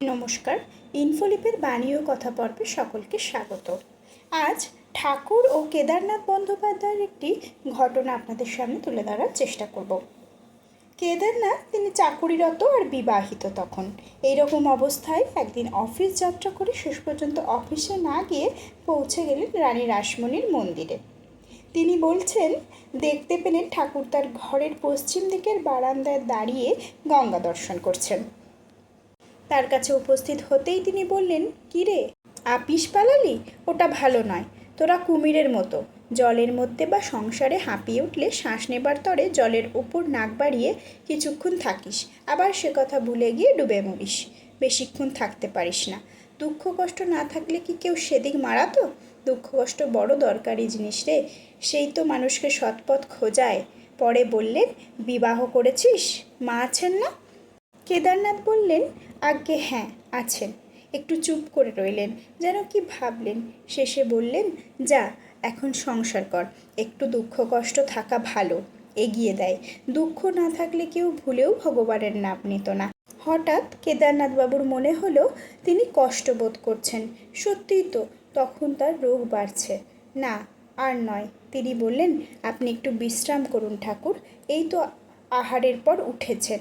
নমস্কার, ইনফোলিপের বাণী ও কথা পর্বে সকলকে স্বাগত। আজ ঠাকুর ও কেদারনাথ বন্দ্যোপাধ্যায়ের একটি ঘটনা আপনাদের সামনে তুলে ধরার চেষ্টা করব। কেদারনাথ তিনি চাকুরিরত আর বিবাহিত তখন। এইরকম অবস্থায় একদিন অফিস যাত্রা করে শেষ পর্যন্ত অফিসে না গিয়ে পৌঁছে গেলেন রানী রাসমণির মন্দিরে। তিনি বলছেন, দেখতে পেলেন ঠাকুর তার ঘরের পশ্চিম দিকের বারান্দায় দাঁড়িয়ে গঙ্গা দর্শন করছেন। তার কাছে উপস্থিত হতেই তিনি বললেন, কী রে, আপিস পালালি? ওটা ভালো নয়। তোরা কুমিরের মতো জলের মধ্যে বা সংসারে হাঁপিয়ে উঠলে শ্বাস নেবার তরে জলের ওপর নাক বাড়িয়ে কিছুক্ষণ থাকিস, আবার সে কথা ভুলে গিয়ে ডুবে মরিস। বেশিক্ষণ থাকতে পারিস না। দুঃখ কষ্ট না থাকলে কি কেউ সেদিক মারাতো? দুঃখ কষ্ট বড় দরকারি জিনিস রে, সেই তো মানুষকে সৎপথ খোঁজায়। পরে বললেন, বিবাহ করেছিস? মা আছেন না? কেদারনাথ বললেন, আজ্ঞে হ্যাঁ আছেন। একটু চুপ করে রইলেন, যেন কি ভাবলেন। শেষে বললেন, যা এখন সংসার কর। একটু দুঃখ কষ্ট থাকা ভালো, এগিয়ে দেয়। দুঃখ না থাকলে কেউ ভুলেও ভগবানের নাম নিত না। হঠাৎ কেদারনাথবাবুর মনে হলো তিনি কষ্ট বোধ করছেন। সত্যিই তো, তখন তার রোগ বাড়ছে। না, আর নয়। তিনি বললেন, আপনি একটু বিশ্রাম করুন ঠাকুর, এই তো আহারের পর উঠেছেন।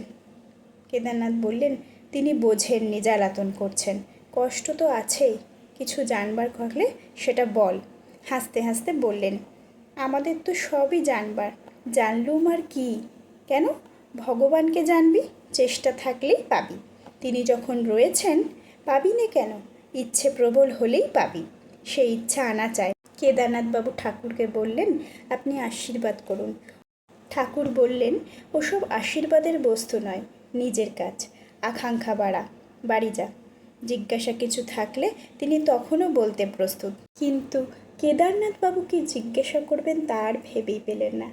কেদারনাথ বললেন, তিনি বোঝেননি জ্বালাতন করছেন। কষ্ট তো আছেই, কিছু জানবার থাকলে সেটা বল। হাসতে হাসতে বললেন, আমাদের তো সবই জানবার, জানলুম আর কি। কেন? ভগবানকে জানবি, চেষ্টা থাকলেই পাবি। তিনি যখন রয়েছেন, পাবি না কেন? ইচ্ছে প্রবল হলেই পাবি। সেই ইচ্ছা আনা চাই। কেদারনাথবাবু ঠাকুরকে বললেন, আপনি আশীর্বাদ করুন। ঠাকুর বললেন, ওসব আশীর্বাদের বস্তু নয়, নিজের কাজ। আকাঙ্ক্ষা বাড়া, বাড়ি যা। জিজ্ঞাসা কিছু থাকলে তিনি তখনও বলতে প্রস্তুত। কিন্তু কেদারনাথবাবু কি জিজ্ঞাসা করবেন তা আর ভেবেই পেলেন না।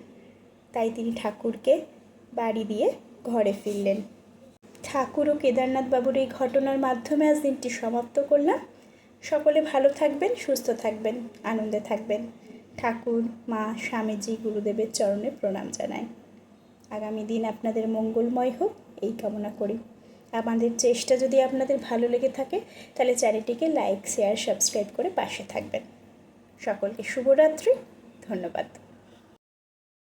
তাই তিনি ঠাকুরকে বাড়ি দিয়ে ঘরে ফিরলেন। ঠাকুর ও কেদারনাথবাবুর এই ঘটনার মাধ্যমে আজ দিনটি সমাপ্ত করলাম। সকলে ভালো থাকবেন, সুস্থ থাকবেন, আনন্দে থাকবেন। ঠাকুর, মা, স্বামীজি, গুরুদেবের চরণে প্রণাম জানাই। আগামী দিন আপনাদের মঙ্গলময় হোক এই কামনা করি। আমাদের চেষ্টা যদি আপনাদের ভালো লেগে থাকে তাহলে চ্যানেলটিকে লাইক, শেয়ার, সাবস্ক্রাইব করে পাশে থাকবেন। সকলকে শুভরাত্রি। ধন্যবাদ।